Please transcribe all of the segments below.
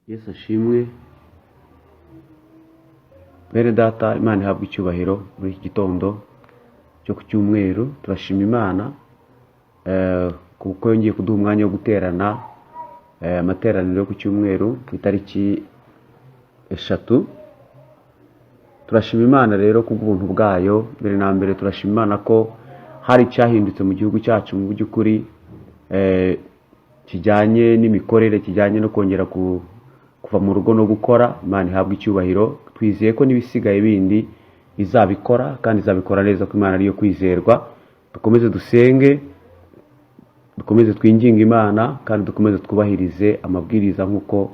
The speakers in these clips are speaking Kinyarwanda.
Yesu ashimwe. Bene data, Imana ihabwa icyubahiro muri iki gitondo cyo ku cyumweru. Turashima Imana kuko yongeye kuduha umwanya wo guterana amateraniro yo ku cyumweru ku itariki 3. Turashima Imana rero kubw'ubuntu bwayo. Mbere na mbere turashima Imana ko hari cyahindutse mu gihugu cyacu mu by'ukuri kijyanye n'imikorere, kijyanye no kongera kuva mu rugo no gukora. Imana ihabwa icyubahiro. Twizeye ko n'ibisigaye bindi izabikora kandi izabikora neza, ko Imana ariyo kwizerwa. Dukomeze dusenge, dukomeze twinginga Imana, kandi dukomeze twubahirize amabwiriza nk'uko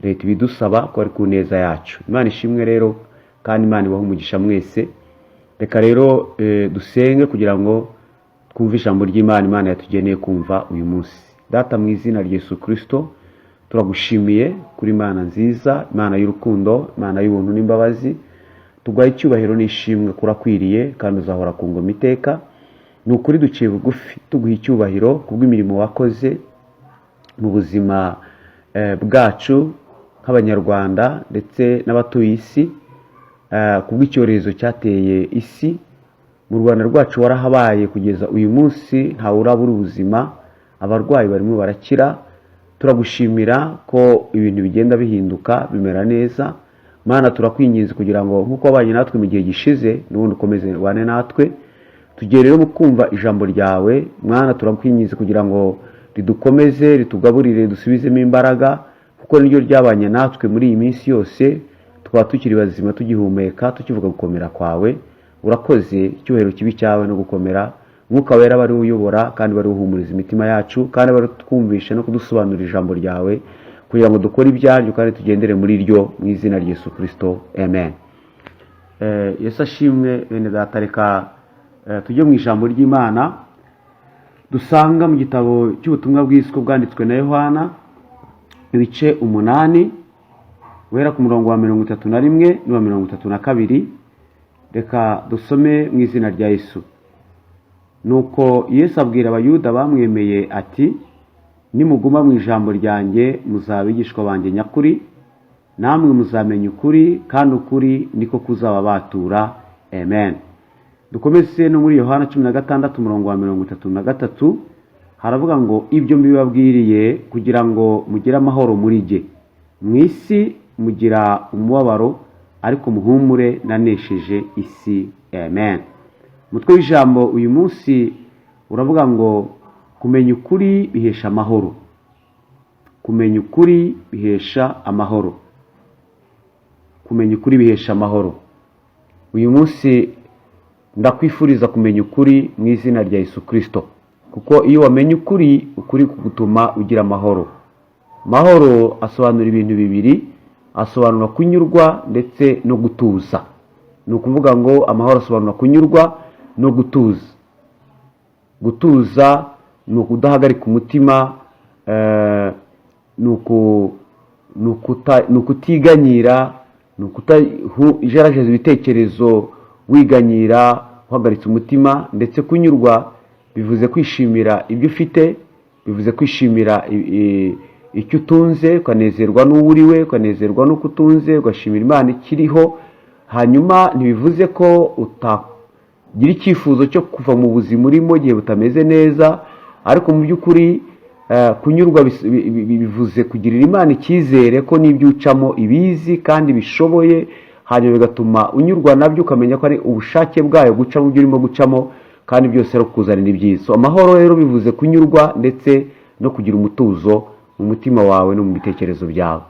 leta ibidusaba ko ari ku neza yacu. Imana ishimwe rero, kandi Imana ibahe umugisha mwese. Reka rero dusenge kugira ngo twumve ijambo ry'Imana Imana yatugeneye kumva uyu munsi. Data, mu izina rya Yesu Kristo, turagushimiye kuri Imana nziza, Imana y'urukundo, Imana y'ubuntu n'imbabazi. Tuguha icyubahiro n'ishimwe, kurakwiriye kandi uzahora ku ngoma iteka. Ni ukuri duciye bugufi tuguha icyubahiro kubw'imirimo wakoze mu buzima bwacu nk'abanyarwanda ndetse n'abatuye isi, kubw'icyorezo cyateye isi. Mu Rwanda rwacu warahabaye kugeza uyu munsi, ntawe urabura ubuzima, abarwayi barimo barakira. Turagushimira ko ibintu bigenda bihinduka bimera neza. Mana, turakwinginze kugira ngo nk'uko wabanye natwe mu gihe gishize, n'ubundi ukomeze ubane natwe. Tugiye rero mu kumva ijambo ryawe. Mwana, turakwinginze kugira ngo ridukomeze, ritugaburire, ridusubizemo imbaraga, kuko niryo ryabanye natwe muri iyi minsi yose. Tukaba tukiri bazima, tugihumeka, tukivuga gukomera kwawe. Urakoze, icyubahiro kibi cyawe no gukomera. Mwuka wera bari uyobora kandi bari uhumuriza imitima yacu, kandi bari twumvisha no kudusobanurira ijambo ryawe, kugira ngo dukore ibyaryo kandi tugendere muri ryo, mu izina rya Yesu Kristo, amen. Yesu ashimwe. Bene data, reka tujye mu ijambo ry'Imana dusanga mu gitabo cy'ubutumwa bw'isi bwanditswe na Yohana, ibice 8 guhera ku murongo wa 31 n'uwa 32. Reka dusome mu izina rya Yesu. Nuko Yesu abwira abayuda bamwemeye ati, nimuguma mu ijambo ryanjye muzaba abigishwa banjye nyakuri, namwe muzamenya ukuri, kandi ukuri niko kuzababatura. Amen. Dukomeze no muri Yohana 16 umurongo wa 33. Haravuga ngo, ibyo mbibabwiriye kugira ngo mugire amahoro muri jye. Mu isi mugira umubabaro, ariko muhumure, nanesheje isi. Amen. Umutwe w'ijambo uyu munsi uravuga ngo kumenya ukuri bihesha amahoro. Kumenya ukuri bihesha amahoro. Kumenya ukuri bihesha amahoro. Uyu munsi ndakwifuriza kumenya ukuri mu izina rya Yesu Kristo, kuko iyo wamenye ukuri, ukuri kugutuma ugira amahoro. Amahoro asobanura ibintu bibiri. Asobanura kunyurwa ndetse no gutuza. Ni ukuvuga ngo amahoro asobanura kunyurwa no gutuza. Gutuza ni ukudahagarika umutima, ni ukutiganyira, ni ukutajarajeza ibitekerezo wiganyira uhagaritse umutima. Ndetse kunyurwa bivuze kwishimira ibyo ufite, bivuze kwishimira icyo utunze, ukanezerwa n'uwo uriwe, ukanezerwa n'uko utunze, ugashimira Imana ikiriho. Hanyuma ntibivuze ko utagira icyifuzo cyo kuva mu buzima urimo igihe butameze neza, ariko mu by'ukuri kunyurwa bivuze kugirira Imana icyizere ko n'ibyo ucamo ibizi kandi bishoboye, hanyuma bigatuma unyurwa nabyo, ukamenya ko ari ubushake bwayo guca mu byo urimo gucamo, kandi byose ari kukuzanira ibyiza. Amahoro rero bivuze kunyurwa ndetse no kugira umutuzo mu mutima wawe no mu bitekerezo byawe.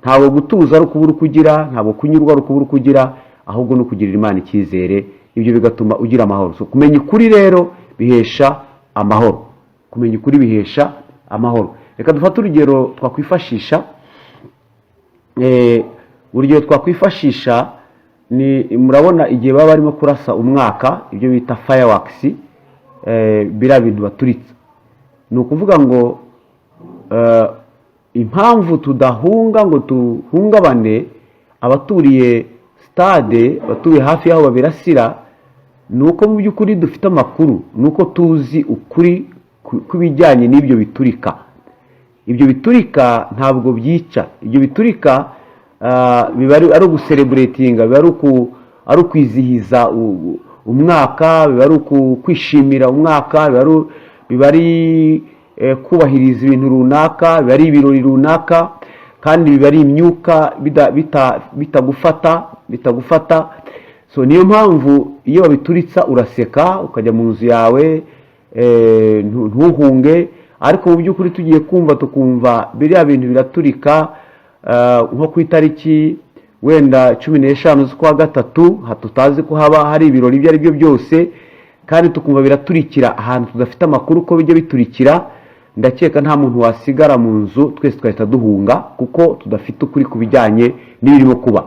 Ntabwo gutuza ari ukubura kugira, ntabwo kunyurwa ari ukubura kugira, ahubwo no kugirira Imana icyizere. Ibyo bigatuma ugira amahoro. Kumenya ukuri rero bihesha amahoro. Kumenya ukuri bihesha amahoro. Reka dufate urugero twakwifashisha. Urugero twakwifashisha ni, murabona igihe baba barimo kurasa umwaka, ibyo bita fireworks, biriya bintu baturitsa. Ni ukuvuga ngo impamvu tudahunga ngo tuhungabane abaturiye stade, abatuye hafi y'aho babirasira, ni uko mu by'ukuri dufite amakuru, ni uko tuzi ukuri kw'ibijyanye n'ibyo biturika. ibyo biturika ntabwo byica. Ibyo biturika biba ari ugusereburetinga, biba ari ukwizihiza umwaka, biba ari ukwishimira umwaka, biba ari kubahiriza ibintu runaka, biba ari ibirori runaka, kandi biba ari imyuka bitagufata. So niyo mpamvu iyo babituritsa uraseka ukajya mu nzu yawe, ntuhunge. Ariko mu by'ukuri tugiye tukumva biriya bintu biraturika nko ku itariki wenda 15 z'ukwa gatatu, tutazi ko haba hari ibirori ibyo ari byo byose, kandi tukumva biraturikira ahantu tudafite amakuru ko bijya biturikira. Ndakeka nta muntu wasigara mu nzu, twese twahita duhunga kuko tudafite ukuri ku bijyanye n'ibirimo kuba.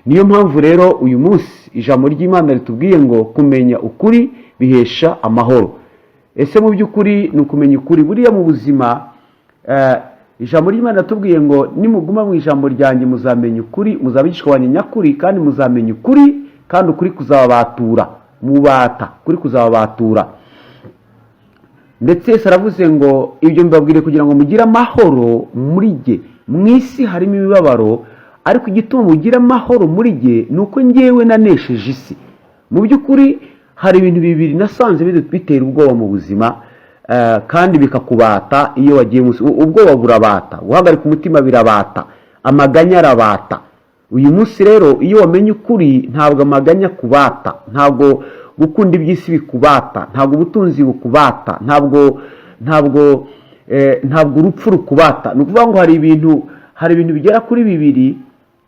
Niyo mpamvu rero uyu munsi ijambo ry'Imana ritubwiye ngo kumenya ukuri bihesha amahoro. Ese mu by'ukuri ni ukumenya ukuri? Buriya mu buzima ijambo ry'Imana ritubwiye ngo nimuguma mu ijambo ryanjye muzamenya ukuri, muzabigishwa wanjye nyakuri, kandi muzamenya ukuri, kandi ukuri kuzababatura. Ukuri kuzababatura. Ndetse Yesu aravuze ngo ibyo mbabwire kugira ngo mugire amahoro muri jye. Mu isi harimo imibabaro, ariko igituma mugira amahoro muri jye ni uko njyewe nanesheje isi. Mu by'ukuri hari ibintu bibiri nasanze bitera ubwoba mu buzima, kandi bikakubata iyo wagiye munsi. Ubwoba burabata, guhagarika umutima birabata, amaganya arabata. Uyu munsi rero iyo wamenye ukuri, ntabwo amaganya kubata, ntabwo gukunda iby'isi bikubata, ntabwo ubutunzi bukubata, ntabwo urupfu rukubata. Ni ukuvuga ngo hari ibintu bigera kuri bibiri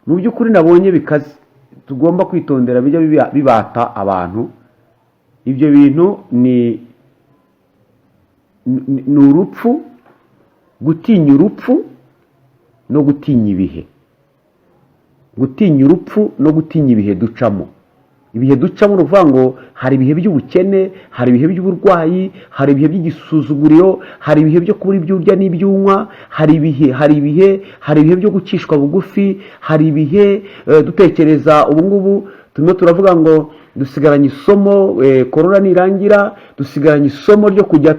mu by'ukuri nabonye bikaze tugomba kwitondera bijya bibata abantu. Ibyo bintu ni urupfu, gutinya urupfu no gutinya ibihe. Gutinya urupfu no gutinya ibihe ducamo. Ibihe ducamo ni ukuvuga ngo hari ibihe by'ubukene, hari ibihe by'uburwayi, hari ibihe by'igisuzuguriro, hari ibihe byo kubura ibyo urya n'ibyo unywa, hari ibihe byo gucishwa bugufi, hari ibihe dutekereza ubu ngubu turimo turavuga ngo dusigaranye isomo, korona nirangira dusigaranye isomo ryo kujya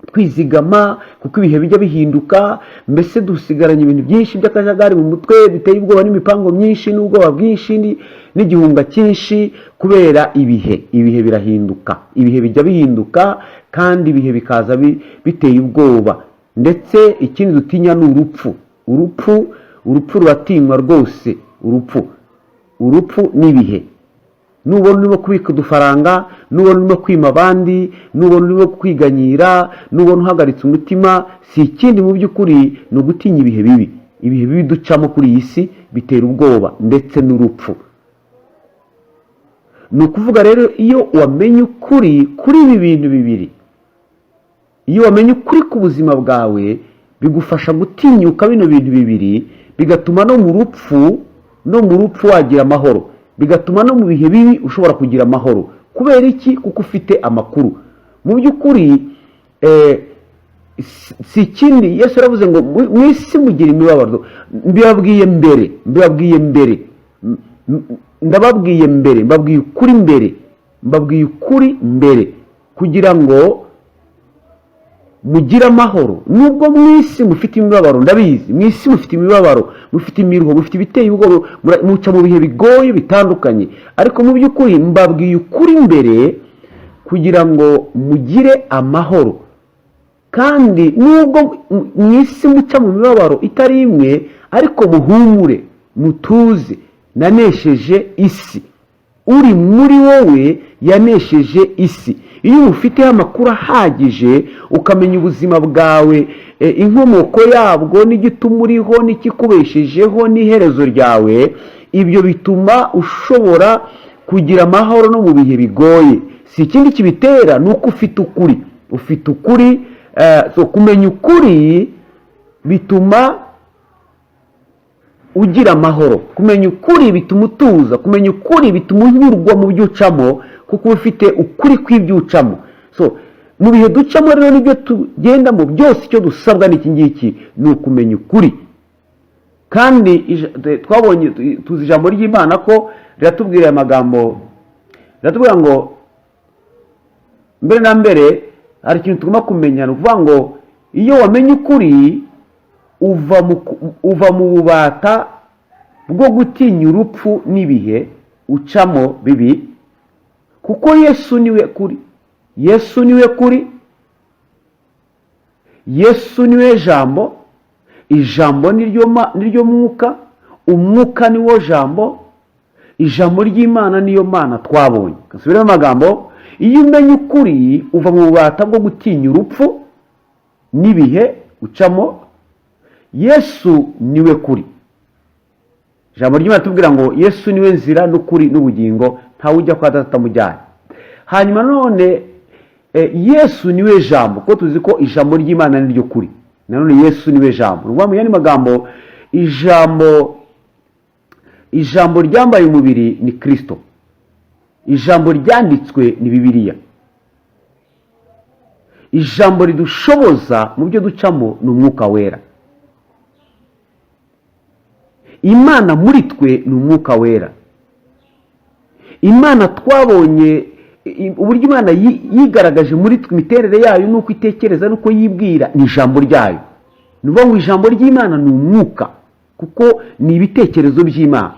twizigama kuko ibihe bijya bihinduka. Mbese dusigaranye ibintu byinshi by'akajagari mu mutwe biteye ubwoba, n'imipango myinshi n'ubwoba bwinshi n'igihunga cyinshi kubera ibihe birahinduka. Ibihe bijya bihinduka kandi ibihe bikaza biteye ubwoba. Ndetse ikindi dutinya ni urupfu ruratinywa rwose. Urupfu n'ibihe. Nubona urimo kubika udufaranga, nubona urimo kwima abandi, nubona urimo kwiganyira, nubona uhagaritse umutima, si ikindi mu by'ukuri ni ugutinya ibihe bibi. Ibihe bibi ducamo kuri iyi si bitera ubwoba, ndetse n'urupfu. Ni ukuvuga rero iyo wamenye ukuri kuri ibi bintu bibiri, iyo wamenye ukuri ku buzima bwawe, bigufasha gutinyuka bino bintu bibiri, bigatuma no mu rupfu wagira amahoro, bigatuma no mu bihe bibi ushobora kugira amahoro. Kubera iki? Kuko ufite amakuru. Mu by'ukuri si ikindi. Yesu yaravuze ngo mu isi mugira imibabaro. Mbabwiye ukuri mbere kugira ngo mugire amahoro. Nubwo mu isi mufite imibabaro, ndabizi mu isi mufite imibabaro, mufite imiruho, mufite ibiteye ubwoba, muca mu bihe bigoye bitandukanye, ariko mu by'ukuri mbabwiye ukuri mbere kugira ngo mugire amahoro. Kandi nubwo mu isi muca mu mibabaro itari imwe, ariko muhumure, mutuze, nanesheje isi. Uri muri wowe yanesheje isi. Iyo ufiteho amakuru ahagije, ukamenya ubuzima bwawe, inkomoko yabwo, n'igituma uriho, n'ikikubeshejeho, n'iherezo ryawe, ibyo bituma ushobora kugira amahoro no mu bihe bigoye. Si ikindi kibitera, ni uko ufite ukuri. Kumenya ukuri bituma ugira amahoro. Kumenya ukuri bituma utuza. Kumenya ukuri bituma unyurwa mu byo ucamo, kuko ufite ukuri kw'ibyo ucamo. Mu bihe ducamo rero nibyo tugendamo byose, icyo dusabwa n'iki ngiki ni ukumenya ukuri. Kandi tuzi ijambo ry'Imana ko riratubwira amagambo, riratubwira ngo mbere na mbere hari ikintu tugomba kumenya. Ni ukuvuga ngo iyo wamenye ukuri uva mu bubata bwo gutinya urupfu n'ibihe ucamo bibi, kuko Yesu niwe kuri. Yesu niwe kuri, Yesu niwe jambo, ijambo niryo mwuka, umwuka niwo jambo, ijambo ry'Imana niyo Mana twabonye. Kasubiremo amagambo, iyo umenye ukuri uva mu bubata bwo gutinya urupfu n'ibihe ucamo. Yesu niwe kuri. Ijambo ry'Imana tubwira ngo Yesu niwe nzira n'ukuri n'ubugingo, ntawe ujya kwa Data atamujyanye. Hanyuma none Yesu niwe jambo, kuko tuzi ko ijambo ry'Imana niryo kuri. Nanone Yesu niwe jambo. Mu yandi magambo, ijambo ryambaye umubiri ni Kristo. Ijambo ryanditswe ni Bibiliya. Ijambo ridushoboza mu byo ducamo ni umwuka wera. Imana muri twe ni umwuka wera. Imana twabonye uburyo Imana yigaragaje muri twe, imiterere yayo nuko itekereza nuko yibwira ni ijambo ryayo. Nuvuga ngo ijambo ry'Imana ni umwuka, kuko ni ibitekerezo by'Imana.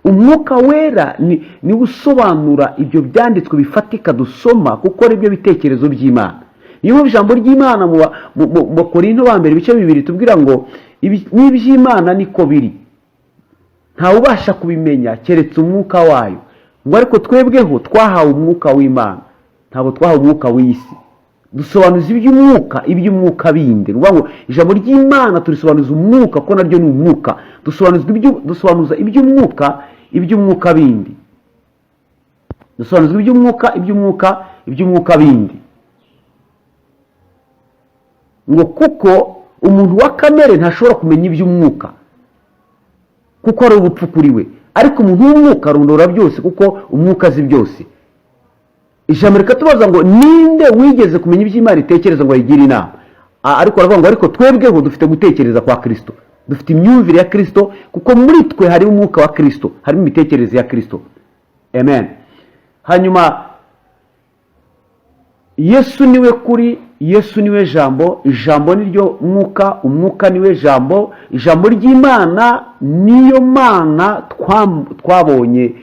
Umwuka wera ni usobanura ibyo byanditswe bifatika dusoma, kuko ari byo bitekerezo by'Imana. Niyo ijambo ry'Imana mu Korinto ba mbere ibice 2 tubwira ngo n'iby'Imana niko biri, ntawe ubasha kubimenya keretse umwuka wayo. Ngo ariko twebweho twahawe umwuka w'Imana, ntabwo twahawe umwuka w'isi. Dusobanuza iby'umwuka bindi. Ngo ijambo ry'Imana turisobanuza umwuka, ko naryo ni umwuka. Dusobanuza iby'umwuka bindi. Dusobanuza iby'umwuka bindi. Ngo kuko umuntu wa kamere ntashobora kumenya iby'umwuka, kuko ari ubupfu kuri we. Ariko umuntu w'umwuka arondora byose, kuko umwuka azi byose. Ijambo rikatubaza ngo ninde wigeze kumenya iby'Imana itekereza ngo ayigire inama. Ariko aravuga ngo ariko twebweho dufite gutekereza kwa Kristo, dufite imyumvire ya Kristo, kuko muri twe harimo umwuka wa Kristo, harimo imitekerereze ya Kristo. Amen. Hanyuma Yesu niwe kuri, Yesu niwe jambo, ijambo niryo mwuka, umwuka niwe jambo, ijambo ry'Imana niyo Mana twabonye.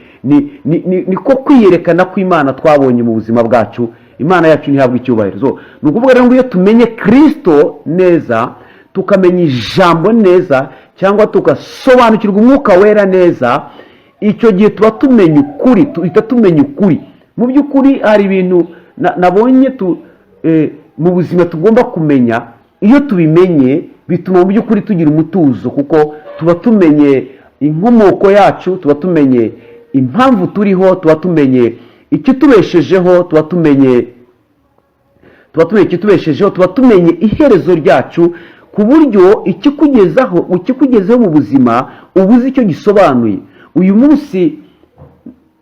Niko kwiyerekana kw'Imana twabonye mu buzima bwacu. Imana yacu ntihabwa icyubahiro. Ni ukuvuga rero ngo iyo tumenye Kristo neza, tukamenya ijambo neza, cyangwa tugasobanukirwa umwuka wera neza, icyo gihe tuba tumenya ukuri, tuhita tumenya ukuri. Mu by'ukuri hari ibintu nabonye mu buzima tugomba kumenya. Iyo tubimenye bituma mu by'ukuri tugira umutuzo, kuko tuba tumenye inkomoko yacu, tuba tumenye impamvu turiho, tuba tumenye ikitubeshejeho, tuba tumenye ikitubeshejeho, tuba tumenye iherezo ryacu, ku buryo ikikugezeho mu buzima ubuze icyo gisobanuye. Uyu munsi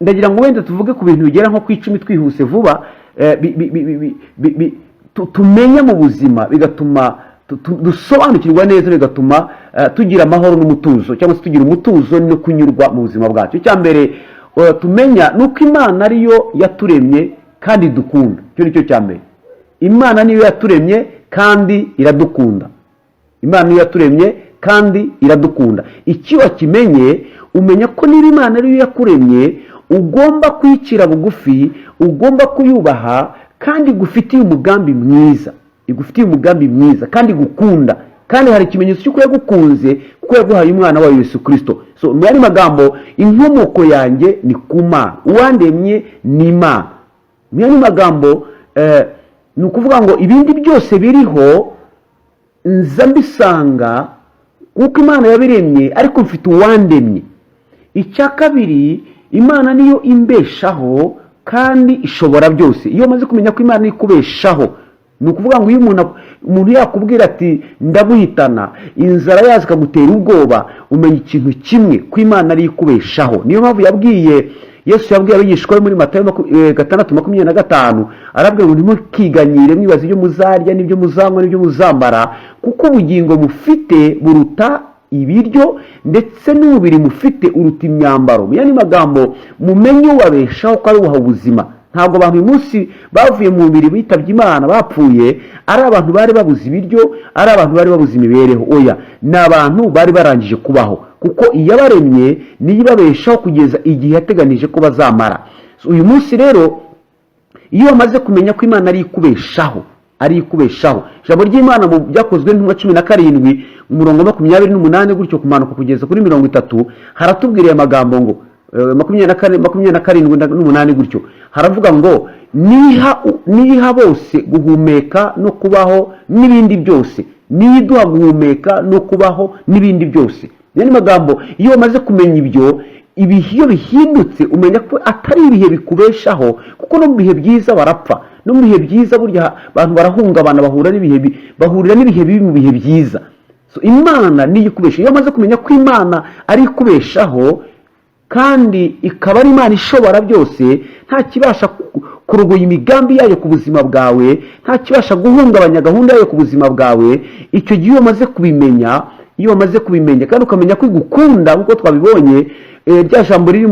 ndagira ngo wenda tuvuge ku bintu bigera nko ku 10 twihuse vuba, tumenya mu buzima, bigatuma dusobanukirwa neza, bigatuma tugira amahoro n'umutuzo, cyangwa se tugira umutuzo no kunyurwa mu buzima bwacu. Icya mbere tumenya nuko Imana ariyo yaturemye kandi dukunda. Cyo nicyo cya mbere. Imana niyo yaturemye kandi iradukunda. Imana niyo yaturemye kandi iradukunda. Icyo wakimenye, umenya ko niba Imana ariyo yakuremye, ugomba kwicira bugufi, ugomba kuyubaha, kandi igufitiye umugambi mwiza. Igufitiye umugambi mwiza kandi gukunda. Kandi hari ikimenyetso cy'uko yagukunze, kuko yaguhaye umwana wa Yesu Kristo. Mu yandi magambo, inkomoko yanjye ni ku Mana, uwandemye ni Imana. Mu yandi magambo, ni ukuvuga ngo ibindi byose biriho nza mbisanga kuko Imana yabiremye, ariko mfite uwandemye. Icya kabiri, Imana niyo imbeshaho kandi ishobora byose. Iyo umaze kumenya ko Imana ikubeshaho, ni ukuvuga ngo iyo umuntu yakubwira ati ndaguhitana, inzara yaza ikagutera ubwoba, umenya ikintu kimwe, ko Imana ari ikubeshaho. Niyo mpamvu Yesu yabwiye abigishwa be muri Matayo 6:25, arabwira ngo ntimukiganyire mwibaza ibyo muzarya n'ibyo muzanywa n'ibyo muzambara, kuko ubugingo mufite buruta ibiryo, ndetse n'umubiri mufite uruta imyambaro. Mu yandi magambo, mumenye ubabeshaho ko ari ubaha ubuzima. ntabwo abantu uyu munsi bavuye mu mubiri bitabye Imana bapfuye ari abantu bari babuze ibiryo, ari abantu bari babuze imibereho. Oya, ni abantu bari barangije kubaho, kuko iyabaremye niyo ibabeshaho kugeza igihe yateganije ko bazamara. Uyu munsi rero iyo wamaze kumenya ko Imana ari ikubeshaho, ijambo ry'Imana mu byakozwe n'intumwa 17 umurongo 28 gutyo kumanuka kugeza kuri 30 haratubwiriye amagambo ngo 27 gutyo haravuga ngo niha bose guhumeka no kubaho n'ibindi byose, niduha guhumeka no kubaho n'ibindi byose. Ni magambo iyo wamaze kumenya ibyo, ibihe bihindutse umenya ko atari ibihe bikubeshaho, kuko no mu bihe byiza barapfa, no mu bihe byiza burya abantu barahungabana, bahurira n'ibihe bibi mu bihe byiza. Imana niyo ikubesha. Iyo wamaze kumenya ko Imana ari ikubeshaho kandi ikaba ari Imana ishobora byose, nta kibasha kurogoya imigambi yayo ku buzima bwawe, nta kibasha guhungabanya gahunda yayo ku buzima bwawe, icyo gihe wamaze kubimenya, kandi ukamenya ko igukunda nk'uko twabibonye rya jambo riri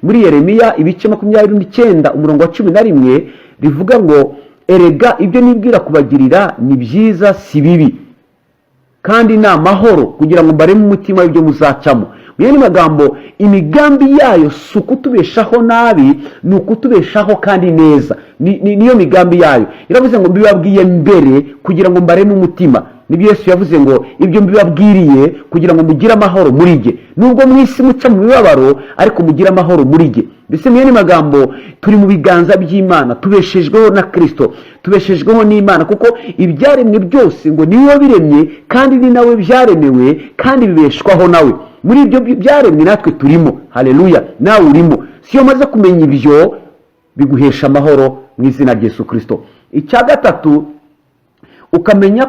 muri Yeremiya ibice 29 umurongo wa 11 rivuga ngo erega ibyo nibwira kubagirira ni byiza si bibi kandi ni amahoro, kugira ngo mbare mu mutima w'ibyo muzacamo. Ni magambo imigambi yayo si ukutubeshaho nabi, ni ukutubeshaho kandi neza. Niyo migambi yayo. Iravuze ngo mbibabwiye mbere kugira ngo mbare mu mutima. Nibyo Yesu yavuze ngo ibyo mbibabwiriye kugira ngo mugire amahoro muri jye, nubwo mu isi muca mu bibabaro ariko mugire amahoro muri jye. Mbese ni magambo turi mu biganza by'Imana, tubeshejweho na Kristo, tubeshejweho n'Imana, kuko ibyaremwe byose ngo niwe biremye kandi ni nawe byaremewe kandi bibeshwaho nawe. Muri ibyo byaremwe natwe turimo. Haleluya, nawe urimo. Siyo maze kumenya ibyo biguhesha amahoro mu izina rya Yesu Kristo. Icya gatatu, ukamenya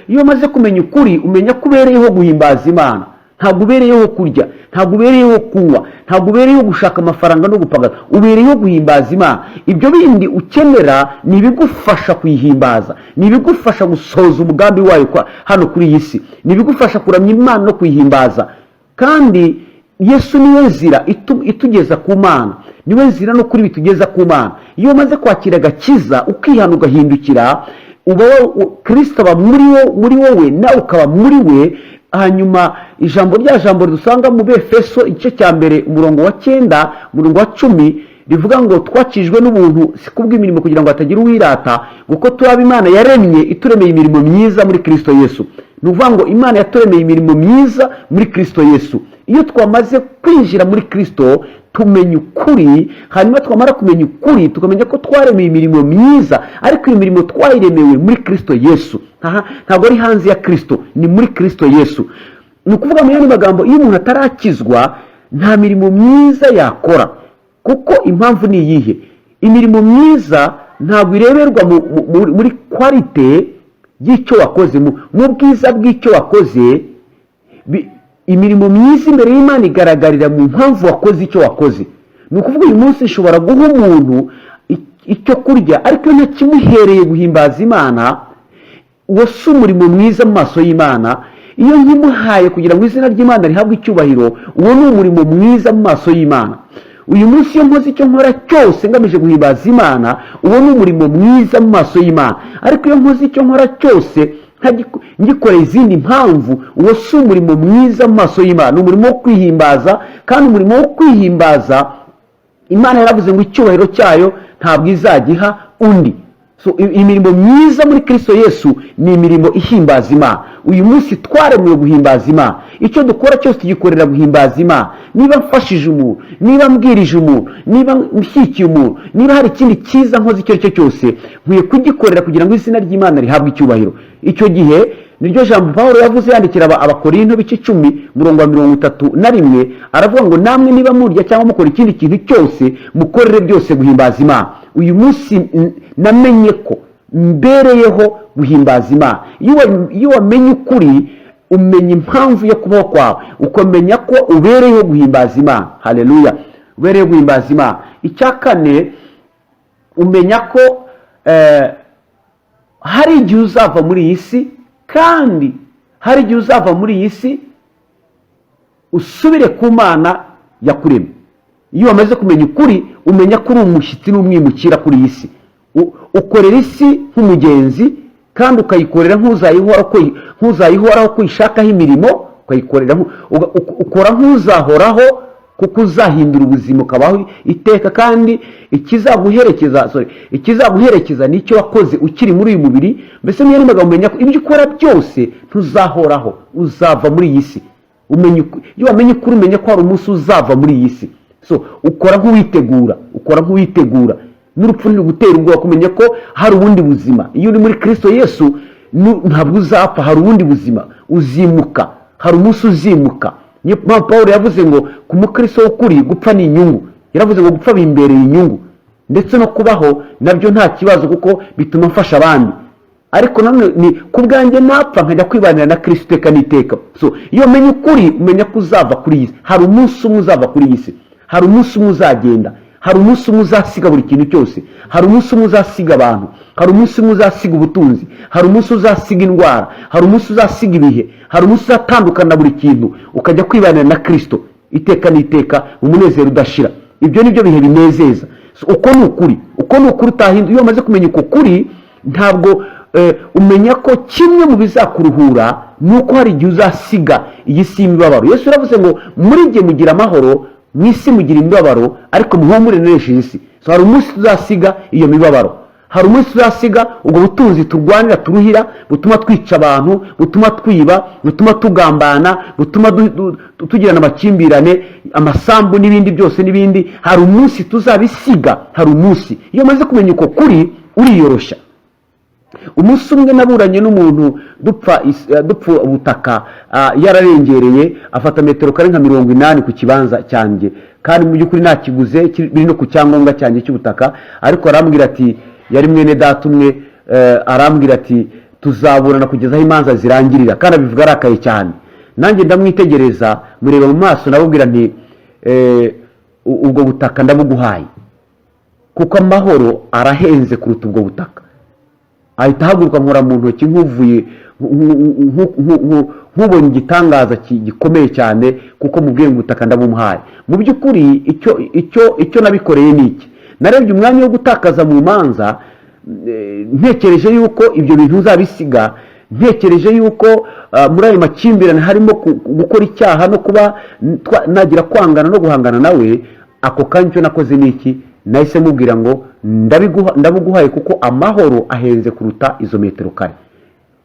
iyo umaze kumenya ukuri, umenya ko ubereyeho guhimbaza Imana. Ntabwo ubereyeho kurya, ntabwo ubereyeho kunywa, ntabwo ubereyeho gushaka amafaranga no gupagana, ubereyeho guhimbaza Imana. Ibyo bindi ukenera ni ibigufasha kuyihimbaza, ni ibigufasha gusohoza umugambi wayo hano kuri iyi si, ni ibigufasha kuramya Imana no kuyihimbaza. Kandi Yesu niwe nzira itugeza ku Mana, niwe nzira no kuri bitugeza ku Mana. Iyo umaze kwakira agakiza ukihana ugahindukira, Kristo aba muri wowe nawe ukaba muri we. Hanyuma rya jambo dusanga mu Befeso igice cya mbere umurongo wa 9 umurongo wa 10 rivuga ngo twakijwe n'ubuntu si kubw'imirimo kugira ngo hatagira uwirata, kuko turaba Imana yaremye ituremeye imirimo myiza muri Kristo Yesu. Ni ukuvuga ngo Imana yaturemeye imirimo myiza muri Kristo Yesu. Iyo twamaze kwinjira muri Kristo tumenya ukuri, hanyuma twamara kumenya ukuri tukamenya ko twaremeye imirimo myiza, ariko iyo mirimo twayiremewe muri Kristo Yesu. Ntabwo ari hanze ya Kristo, ni muri Kristo Yesu. Ni ukuvuga mu yandi magambo, iyo umuntu atarakizwa nta mirimo myiza yakora, kuko impamvu ni iyihe? Imirimo myiza ntabwo ireberwa muri quality y'icyo wakoze, mu bwiza bw'icyo wakoze. Imirimo myiza imbere y'Imana igaragarira mu mpamvu wakoze icyo wakoze. Ni ukuvuga uyu munsi nshobora guha umuntu icyo kurya, ariko iyo ntakimuhereye guhimbaza Imana, uwo si umurimo mwiza mu maso y'Imana. Iyo nkimuhaye kugira ngo izina ry'Imana rihabwe icyubahiro, uwo ni umurimo mwiza mu maso y'Imana. Uyu munsi iyo nkoze icyo nkora cyose ngamije guhimbaza Imana, uwo ni umurimo mwiza mu maso y'Imana. Ariko iyo nkoze icyo nkora cyose ngikoreye izindi mpamvu, uwo si umurimo mwiza mu maso y'Imana. Ni umurimo wo kwihimbaza, kandi umurimo wo kwihimbaza Imana yaravuze ngo icyubahiro cyayo ntabwo izagiha undi. Imirimo myiza muri Kristo Yesu ni imirimo ihimbaza Imana. Uyu munsi twaremewe guhimbaza Imana. Icyo dukora cyose tugikorera guhimbaza Imana. Niba mfashije umuntu, niba mbwirije umuntu, niba mshyikiye umuntu, niba hari ikindi cyiza nkoze icyo cyo cyose, nkwiye kugikorera kugira ngo izina ry'Imana rihabwe icyubahiro. Icyo gihe niryo jambo Pawulo yavuze yandikira Abakorinto bice 10 umurongo wa 31, aravuga ngo namwe niba murya cyangwa mukora ikindi kintu cyose, mukorere byose guhimbaza Imana. Uyu munsi namenye ko mbereyeho guhimbaza Imana. Iyo wamenye ukuri, umenya impamvu yo kubaho kwawe, ukamenya ko ubereyeho guhimbaza Imana. Haleluya, ubereyeho guhimbaza Imana. Icya kane, umenya ko hari igihe uzava muri iyi si, kandi hari igihe uzava muri iyi si usubire ku Mana yakuremye. iyo wamaze kumenya ukuri umenya ko uri umushyitsi n'umwimukira kuri iyi si. Ukorera isi nk'umugenzi kandi ukayikorera nk'uzayihoraho ko ishakaho imirimo, ukora nk'uzahoraho kuko uzahindura ubuzima ukabaho iteka, kandi ikizaguherekeza ni icyo wakoze ukiri muri uyu mubiri. Mbese niyo nimaga umenya ko ibyo ukora byose ntuzahoraho, uzava muri iyi si. Iyo wamenye ukuri umenya ko hari umunsi uzava muri iyi si. Ukora nk'uwitegura n'urupfu ntirugutera ubwoba, kumenya ko hari ubundi buzima. Iyo uri muri Kristo Yesu ntabwo uzapfa, hari ubundi buzima, uzimuka, hari umunsi uzimuka. Niyo mpamvu Pawulo yavuze ngo ku mukristo w'ukuri gupfa ni inyungu. Yaravuze ngo gupfa bimbereye inyungu, ndetse no kubaho nabyo nta kibazo kuko bituma mfasha abandi. Ariko nanone ni ku bwanjye napfa nkajya kwibanira na Kristo iteka n'iteka. Iyo umenye ukuri umenya ko uzava kuri iyi si. Hari umunsi umwe uzava kuri iyi si, hari umunsi umwe uzagenda, hari umunsi umwe uzasiga buri kintu cyose, hari umunsi umwe uzasiga abantu, hari umunsi umwe uzasiga ubutunzi, hari umunsi uzasiga indwara, hari umunsi uzasiga ibihe, hari umunsi uzatandukana buri kintu ukajya kwibanira na Kristo iteka n'iteka umunezero udashira. Ibyo nibyo bihe binezeza. Uko ni ukuri utahinduye. Iyo umaze kumenya uko kuri ntabwo umenya ko kimwe mu bizakuruhura nuko hari igihe uzasiga iyi si y'imibabaro. Yesu yaravuze ngo muri jye mugira amahoro, mu isi mugira imibabaro, ariko muhumure nereshe iyi si. Hari umunsi tuzasiga iyo mibabaro, hari umunsi tuzasiga ubwo butunzi turwanira turuhira, butuma twica abantu, butuma twiba, butuma tugambana, butuma tugirana amakimbirane, amasambu n'ibindi byose n'ibindi. Hari umunsi tuzabisiga, hari umunsi. Iyo umaze kumenya uko kuri uriyoroshya. Umunsi umwe naburanye n'umuntu dupfa ubutaka, yararengereye afata metero kare nka 80 ku kibanza cyanjye, kandi mu by'ukuri nakiguze biri no ku cyangombwa cyanjye cy'ubutaka. Ariko arambwira ati, yari mwene data umwe, arambwira ati tuzaburana kugeza aho imanza zirangirira, kandi abivuga arakaye cyane. Nanjye ndamwitegereza mureba mu maso, nabubwira nti ubwo butaka ndabuguhaye kuko amahoro arahenze kuruta ubwo butaka. Ahita haguruka nkora mu ntoki nk'uvuye nk'ubonye igitangaza gikomeye cyane, kuko mubwiye ngo ubutaka ndabumuhaye. Mu by'ukuri icyo nabikoreye ni iki: narebye umwanya wo gutakaza mu manza, ntekereje yuko ibyo bintu uzabisiga, ntekereje yuko muri ayo makimbirane harimo gukora icyaha no kuba nagira kwangana no guhangana nawe. Ako kanya icyo nakoze ni iki: nahise mubwira ngo ndabuguhaye kuko amahoro ahenze kuruta izo metero kare.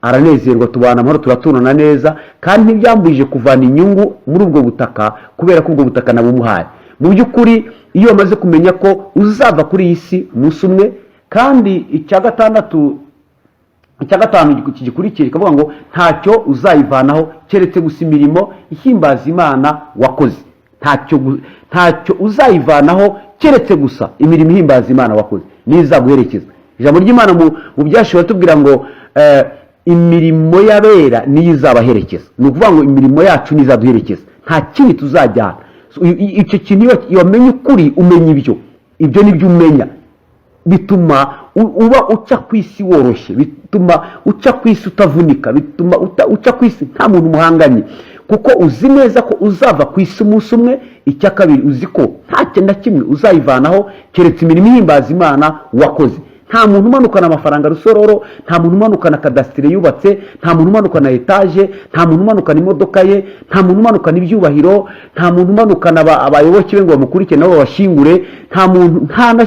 Aranezerwa, tubana amahoro, turatunana neza, kandi ntibyambujije kuvana inyungu muri ubwo butaka kubera ko ubwo butaka nabumuhaye. Mu by'ukuri iyo umaze kumenya ko uzava kuri iyi si umunsi umwe, kandi icya gatanu kigikurikira kikavuga ngo ntacyo uzayivanaho keretse gusa imirimo ihimbaza Imana wakoze. Ntacyo uzayivanaho keretse gusa imirimo ihimbaza Imana wakoze nizaguherekeza. Ijambo ry'Imana mu byashobora tubwira ngo imirimo y'abera niyo izabaherekeza. Ni ukuvuga ngo imirimo yacu nizaduherekeza, nta kindi tuzajyana. Icyo kintu iyo wamenye ukuri umenya ibyo nibyo umenya, bituma uba uca ku isi woroshye, bituma uca ku isi utavunika, bituma uca ku isi nta muntu umuhanganye, kuko uzi neza ko uzava ku isi umunsi umwe. Icya kabiri, uzi ko nta kintu na kimwe uzayivanaho keretse imirimo ihimbaza Imana wakoze. Nta muntu umanukana amafaranga rusororo, nta muntu umanukana kadasitire yubatse, nta muntu umanukana etaje, nta muntu umanukana imodoka ye, nta muntu umanukana ibyubahiro, nta muntu umanukana abayoboke be ngo bamukurikire nabo babashyingure. Nta na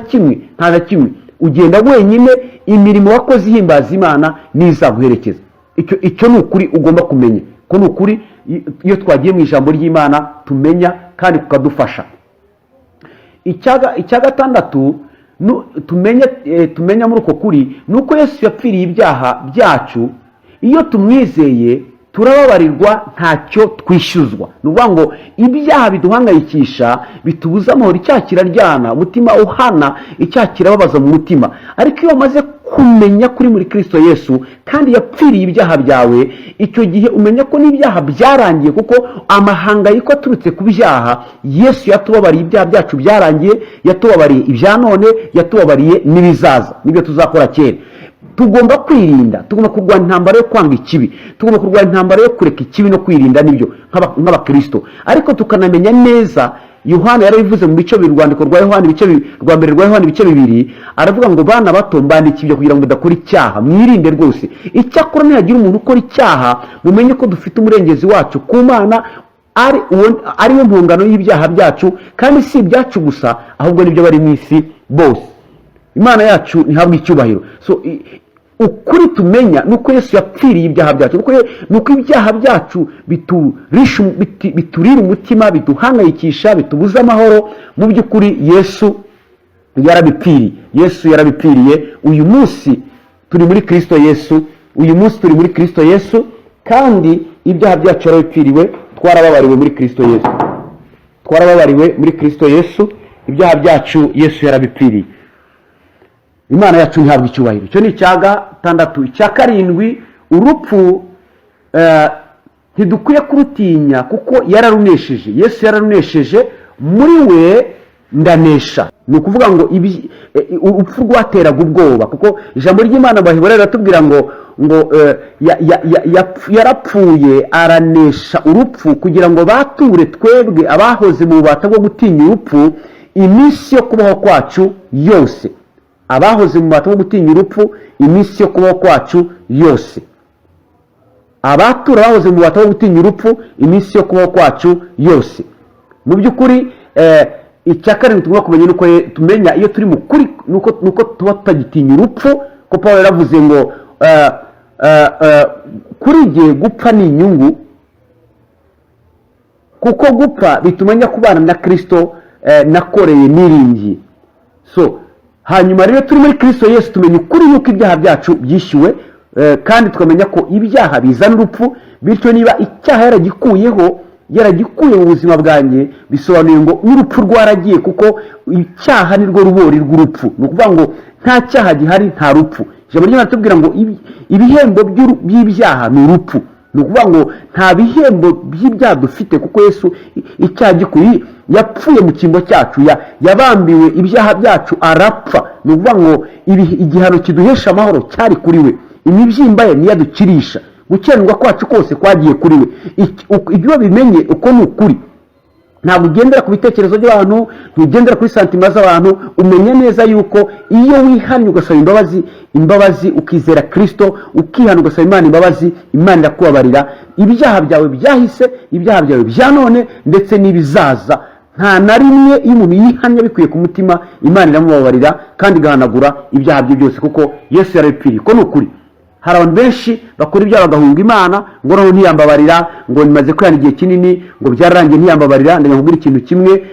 kimwe. Ugenda wenyine, imirimo wakoze ihimbaza Imana nizaguherekeza. Icyo ni ukuri ugomba kumenya, ko ni ukuri iyo twagiye mu ijambo ry'Imana tumenya kandi kukadufasha. Icya gatandatu tumenya muri uko kuri nuko Yesu yapfiriye ibyaha byacu. Iyo tumwizeye turababarirwa, ntacyo twishyuzwa. Ni ukuvuga ngo ibyaha biduhangayikisha, bitubuza amahoro. Icyaha kiraryana, umutima uhana, icyaha kirababaza mu mutima. Ariko iyo wamaze kumenya kuri muri Kristo Yesu kandi yapfiriye ibyaha byawe, icyo gihe umenya ko n'ibyaha byarangiye, kuko amahangayiko aturutse ku byaha Yesu yatubabariye. Ibyaha byacu byarangiye, yatubabariye ibya none, yatubabariye n'ibizaza, nibyo tuzakora kera. Tugomba kwirinda, tugomba kurwanya intambara yo kwanga ikibi, tugomba kurwanya intambara yo kureka ikibi no kwirinda, nibyo nk'abakristo. Ariko tukanamenya neza Yohana yarabivuze mu bice rwandiko rwa Yohana rwa mbere rwa Yohana ibice 2 aravuga ngo bana bato mbandikiye kugira ngo mudakora icyaha mwirinde rwose icyakora nihagira umuntu ukora icyaha mumenye ko dufite umurengezi wacu ku Mana ari we mpongano y'ibyaha byacu kandi si ibyacu gusa ahubwo nibyo bari mu isi bose. Imana yacu ntihabwe icyubahiro. So ukuri tumenya nuko Yesu yapfiriye ibyaha byacu, nuko ibyaha byacu biturira umutima, biduhangayikisha, bitubuza amahoro. Mu by'ukuri Yesu yarabipfiriye. Uyu munsi turi muri Kristo Yesu, kandi ibyaha byacu yarabipfiriwe. Twarababariwe muri Kristo Yesu, ibyaha byacu Yesu yarabipfiriye. Imana yacu ntihabwe icyubahiro. Cyo ni icya 6. Icya 7, urupfu ntidukwiye kurutinya kuko yararunesheje. Yesu yararunesheje, muri we ndanesha. Ni ukuvuga ngo urupfu rwateraga ubwoba, kuko ijambo ry'Imana bahibora riratubwira ngo yarapfuye aranesha urupfu kugira ngo bature twebwe abahoze mu bubata bwo gutinya urupfu iminsi yo kubaho kwacu yose. Abahoze mu bubata bwo gutinya urupfu iminsi yo kubaho kwacu yose. Abatura bahoze mu bubata bwo gutinya urupfu iminsi yo kubaho kwacu yose. Mu by'ukuri icya 7 tugomba kumenya nuko tumenya iyo turi mu kuri nuko tuba tutagitinya urupfu, ko Paulo yaravuze ngo kuri jye gupfa ni inyungu, kuko gupfa bitumenya kubana na Kristo nakoreye niringiye. So hanyuma rero turi muri Kristo Yesu tumenya ukuri yuko ibyaha byacu byishyuwe, kandi tukamenya ko ibyaha bizana urupfu. Bityo niba icyaha yaragikuye mu buzima bwanjye, bisobanuye ngo urupfu rwaragiye, kuko icyaha ni rwo rubori rw'urupfu. Ni ukuvuga ngo nta cyaha gihari nta rupfu. Ijambo ry'Imana tubwira ngo ibihembo by'ibyaha ni urupfu. Ni ukuvuga ngo nta bihembo by'ibyaha dufite, kuko Yesu icyaha gikuye yapfuye mu cyimbo cyacu, yabambiwe ibyaha byacu arapfa. Ni ukuvuga ngo igihano kiduhesha amahoro cyari kuri we, imibyimba ye niyo adukirisha, gukiranirwa kwacu kose kwagiye kuri we. Ibyo bimenye uko ni ukuri. Ntabwo ugendera ku bitekerezo by'abantu, ntugendera kuri santima z'abantu. Umenya neza yuko iyo wihannye ugasaba imbabazi ukizera Kristo, ukihana ugasaba Imana imbabazi, Imana irakubabarira ibyaha byawe byahise, ibyaha byawe bya none ndetse n'ibizaza. Nta na rimwe iyo umuntu yihannye bikwiye ku mutima, Imana iramubabarira kandi igahanagura ibyaha bye byose, kuko Yesu yarabipfiriye. Ko ni ukuri. Hari abantu benshi bakora ibyaha bagahunga Imana, ngo noneho ntiyambabarira, ngo nimaze kwihana igihe kinini, ngo byararangiye ntiyambabarira. Ndetse nkubwira ikintu kimwe,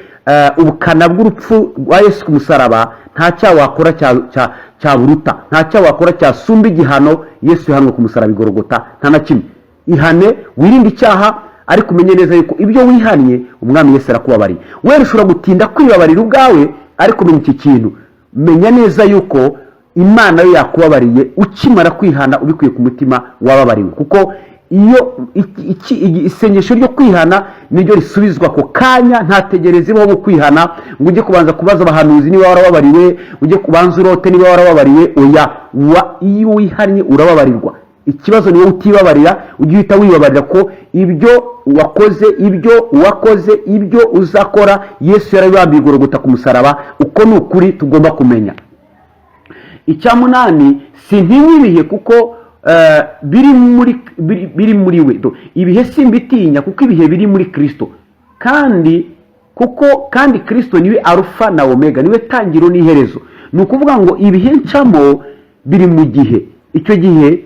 ubukana bw'urupfu rwa Yesu ku musaraba nta cyaha wakora cyaburuta, nta cyaha wakora cyasumba igihano Yesu yahanwe ku musaraba igorogota, nta na kimwe. Ihane, wirinde icyaha, ariko umenye neza yuko ibyo wihannye umwami Yesu arakubabariye. Wewe ushobora gutinda kwibabarira ubwawe, ariko menya iki kintu, menya neza yuko Imana yo yakubabariye ukimara kwihana ubikuye ku mutima wababariwe. Kuko iyo isengesho ryo kwihana niryo risubizwa ko kanya, ntategereze bo kwihana ngo ujye kubanza kubaza abahanuzi niba warababariwe, ujye kubanza urote niba warababariwe. Oya, iyo wihannye urababarirwa. Ikibazo niwe utibabarira, ujye uhita wibabarira ko ibyo wakoze, ibyo uzakora Yesu yarabibambiye igorogota ku musaraba. Uko ni ukuri tugomba kumenya. Icya 8, sintinya ibihe kuko biri muri we. Ibihe simbitinya kuko ibihe biri muri Kristo, kandi Kristo niwe Alpha na Omega, niwe tangiro n'iherezo. Ni ukuvuga ngo ibihe ncamo biri mu gihe, icyo gihe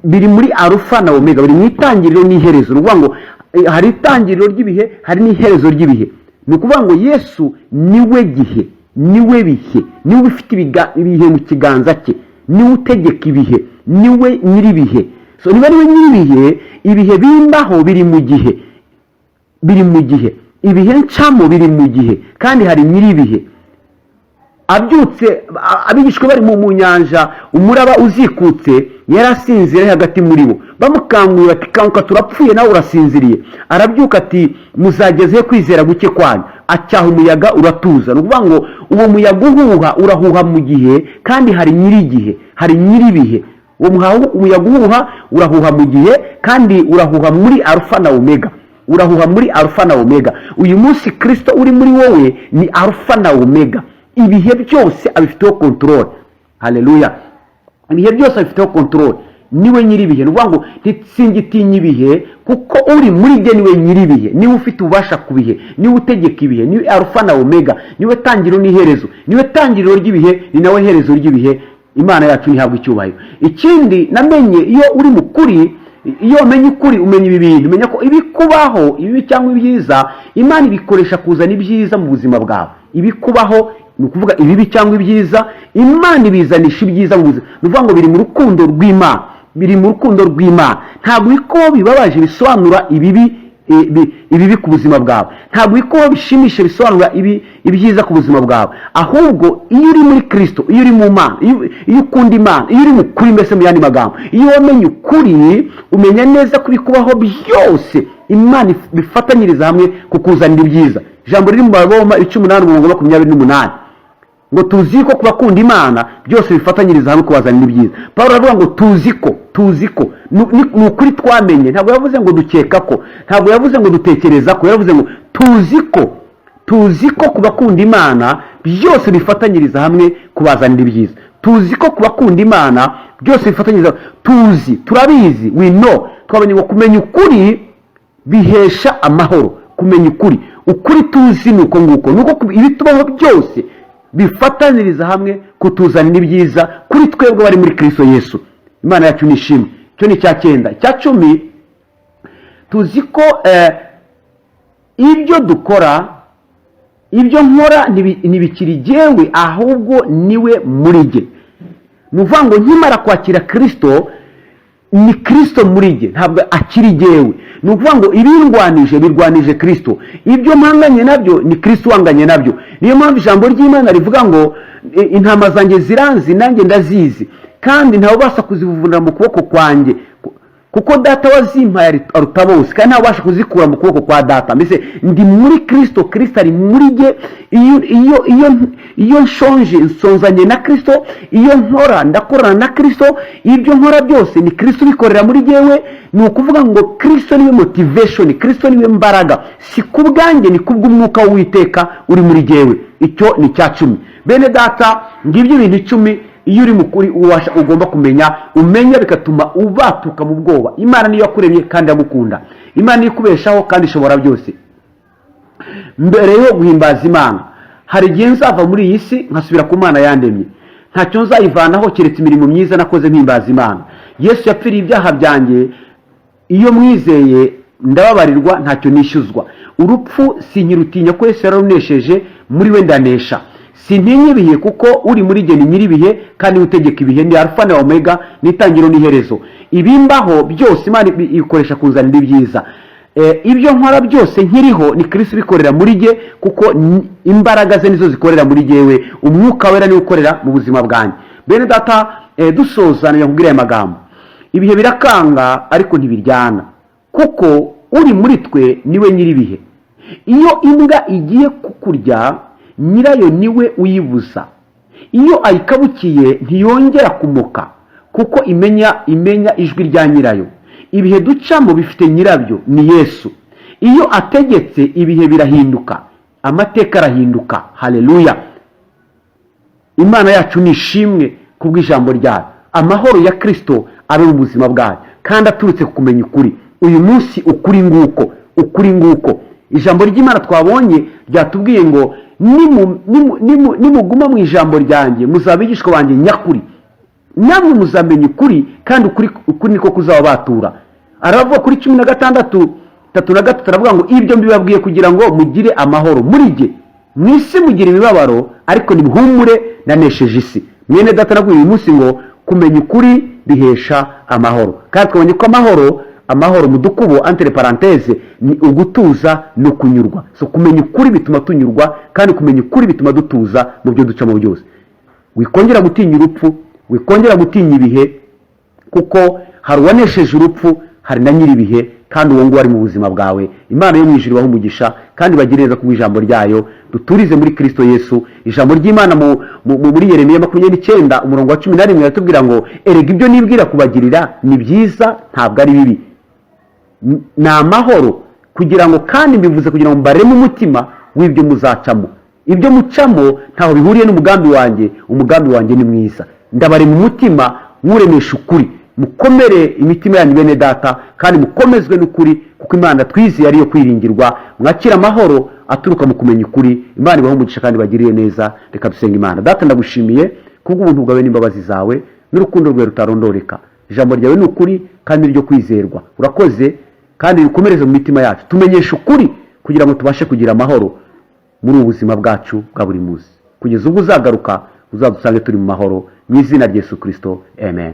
biri muri Alpha na Omega, biri mu itangiriro n'iherezo. Ni ukuvuga ngo hari itangiriro ry'ibihe, hari n'iherezo ry'ibihe. Ni ukuvuga ngo Yesu niwe gihe, niwe bihe, niwe ufite ibihe mu kiganza cye, niwe utegeka ibihe, niwe nyiribihe. So niba niwe nyiribihe, ibihe bimbaho biri mu gihe, ibihe ncamo biri mu gihe, kandi hari nyiribihe. Abyutse abigishwe bari mu nyanja, umuraba uzikutse, yarasinziriye hagati muri bo. Bamukanguye bati kanguka turapfuye nawe urasinziriye. Arabyuka ati muzageze kwizera guke kwanyu. Acyaha umuyaga uratuza. Ni ukuvuga ngo uwo muyaga urahuha mu gihe, kandi hari nyirigihe, hari nyiribihe. Uwo umuyaga urahuha mu gihe, kandi urahuha muri Alpha na Omega. urahuha muri alfa na omega. Uyu munsi Kristo uri muri wowe ni alfa na omega, ibihe byose abifiteho control. Haleluya, ibihe byose abifiteho control, niwe nyiri ibihe. Nuvuga ngo ntitsingitinya ibihe, kuko uri muri bye niwe nyiri ibihe, niwe ufite ubasha ku bihe, niwe utegeka ibihe, niwe alfa na omega, niwe tangiriro n'iherezo, niwe tangiriro ry'ibihe, ni nawe herezo ry'ibihe. Imana yacu ntihabwa icyubahiro. Ikindi namenye, iyo uri mukuri, iyo umenye ukuri, umenya ibi bintu, umenya ko ibikubaho, ibibi cyangwa ibyiza, Imana ibikoresha kuzana ibyiza mu buzima bwawe. Ibikubaho ni ukuvuga ibibi cyangwa ibyiza, Imana ibizanisha ibyiza mu buzima. Ni ukuvuga ngo biri mu rukundo rw'Imana, biri mu rukundo rw'Imana. Ntabwo biko bibabaje bisobanura ibibi ku buzima bwawe, ntabwo biko bishimisha bisobanura ibyiza ku buzima bwawe. Ahubwo iyo uri muri Kristo, iyo uri mu Mana, iyo ukunda Imana, iyo uri mu kuri, mbese mu yandi magambo, iyo wamenye ukuri, umenya neza ko ibikubaho byose Imana bifatanyiriza hamwe kukuzanira ibyiza. Ijambo riri mu Baroma 18:28 ngo tuzi ko kubakunda Imana byose bifatanyiriza hamwe kubazanira ibyiza. Pawulo aravuga ngo tuzi ko ni ukuri twamenye. Ntabwo yavuze ngo dukeka ko, ntabwo yavuze ngo dutekereza ko, yavuze ngo tuzi ko kubakunda Imana byose bifatanyiriza hamwe kubazanira ibyiza. Tuzi ko kubakunda Imana byose bifatanyiriza, turabizi, we know. Twamenye ngo kumenya ukuri bihesha amahoro. Kumenya ukuri tuzi ni uko nguko, nuko ibitubaho byose bifatanyiriza hamwe kutuzanira ibyiza kuri twebwe bari muri Kristo Yesu. Imana yacu nishimwe. Cyo ni cya 9. Icya 10, tuzi ko ibyo dukora, ibyo nkora ntibikiri jyewe, ahubwo niwe muri jye. Nuvuga ngo nkimara kwakira Kristo, ni Kristo muri jye, ntabwo akiri jyewe. Nuvuga ngo birwanije Kristo, ibyo mpanganye nabyo ni Kristo wanganye nabyo. Niyo mpamvu ijambo ry'Imana rivuga ngo intama zanjye ziranzi, nanjye ndazizi, kandi ntawe ubasha kuzivuvunira mu kuboko kwanjye, kuko data wazimpaye aruta bose, kandi ntawe ubasha kuzikura mu kuboko kwa data. Mbese ndi muri Kristo, Kristo ari muri jye. Iyo nshonje nsonzanye na Kristo, iyo nkora ndakorana na Kristo. Ibyo nkora byose ni Kristo bikorera muri jyewe. Ni ukuvuga ngo Kristo niwe motivation, Kristo niwe mbaraga, si kubwanjye, ni kubw'umwuka w'Uwiteka uri muri jyewe. Icyo ni cya 10. Bene data, ngibyo ibintu 10 iyo uri mukuri ugomba umenya bigatuma ubatuka mu bwoba. Imana niyo yakuremye kandi yagukunda. Imana niyo ikubeshaho kandi ishobora byose. Mbere yo guhimbaza Imana, hari igihe nzava muri iyi si nkasubira ku Mana yandemye, ntacyo nzayivanaho keretse imirimo myiza nakoze mpimbaza Imana. Yesu yapfiriye ibyaha byanjye, iyo mwizeye ndababarirwa, ntacyo nishyuzwa. Urupfu sinkirutinya ko Yesu yararunesheje, muri we ndanesha. Sintinye ibihe, kuko uri muri jye ni nyiri ibihe kandi utegeka ibihe, ni alfa na omega, n'itangiriro n'iherezo. Ibimbaho byose Imana ikoresha kuzanira ibyiza. Ibyo nkora byose nkiriho ni Kristo bikorera muri jye, kuko imbaraga ze nizo zikorera muri jyewe. Umwuka wera niwe ukorera mu buzima bwanjye. Bene data, dusozana yakubwira aya magambo. Ibihe birakanga ariko ntibiryana, kuko uri muri twe niwe nyiri ibihe. Iyo imbwa igiye kukurya, nyirayo niwe uyibuza. Iyo ayikabukiye ntiyongera kumoka, kuko imenya ijwi rya nyirayo. Ibihe ducamo bifite nyirabyo, ni Yesu. Iyo ategetse ibihe birahinduka, amateka arahinduka. Haleluya. Imana yacu nishimwe kubw'ijambo ryayo. Amahoro ya Kristo abe mu buzima bwayo, kandi aturutse kumenya ukuri. Uyu munsi ukuri nguko ijambo ry'Imana twabonye ryatubwiye ngo nimuguma mu ijambo ryanjye muzabigishwa banjye nyakuri, namwe muzamenya ukuri, kandi ukuri niko kuzababatura. Aravuga kuri 16:3 aravuga ngo ibyo mbibabwiye kugira ngo mugire amahoro muri jye. Mwisi mugira imibabaro, ariko nimuhumure, nanesheje isi. Mwene data naguye uyu munsi ngo kumenya ukuri bihesha amahoro, kandi twabonye ko amahoro mu dukubo entre parenthèse ni ugutuza no kunyurwa. So kumenya ukuri bituma tunyurwa, kandi kumenya ukuri bituma dutuza mu byo ducamo byose. Wikongera gutinya urupfu, wikongera gutinya ibihe, kuko hari uwanesheje urupfu, hari na nyiri ibihe, kandi uwo nguwo ari mu buzima bwawe. Imana yo mu ijuru ibahe umugisha, kandi bagire neza ku ijambo ryayo. Duturize muri Kristo Yesu. Ijambo ry'Imana muri Yeremiya 29:11 yatubwira ngo erega ibyo nibwira kubagirira ni byiza, ntabwo ari bibi, ni amahoro kugira ngo kandi mbivuze kugira ngo mbareme umutima w'ibyo muzacamo. Ibyo mucamo ntaho bihuriye n'umugambi wanjye. Umugambi wanjye ni mwiza. Ndabarema umutima mwuremesha ukuri. Mukomere imitima yanyu bene data, kandi mukomezwe n'ukuri, kuko Imana twizeye ariyo kwiringirwa. Mwakira amahoro aturuka mu kumenya ukuri. Imana ibahe umugisha kandi bagiriye neza. Reka dusenga Imana. Data, ndagushimiye kubw'ubuntu bwawe n'imbabazi zawe n'urukundo rwawe rutarondoreka. Ijambo ryawe ni ukuri kandi ryo kwizerwa. Urakoze kandi rikomereze mu mitima yacu. Tumenyeshe ukuri kugira ngo tubashe kugira amahoro muri ubu buzima bwacu bwa buri munsi, kugeza ubwo uzagaruka uzadusange turi mu mahoro. Mu izina rya Yesu Kristo, amen.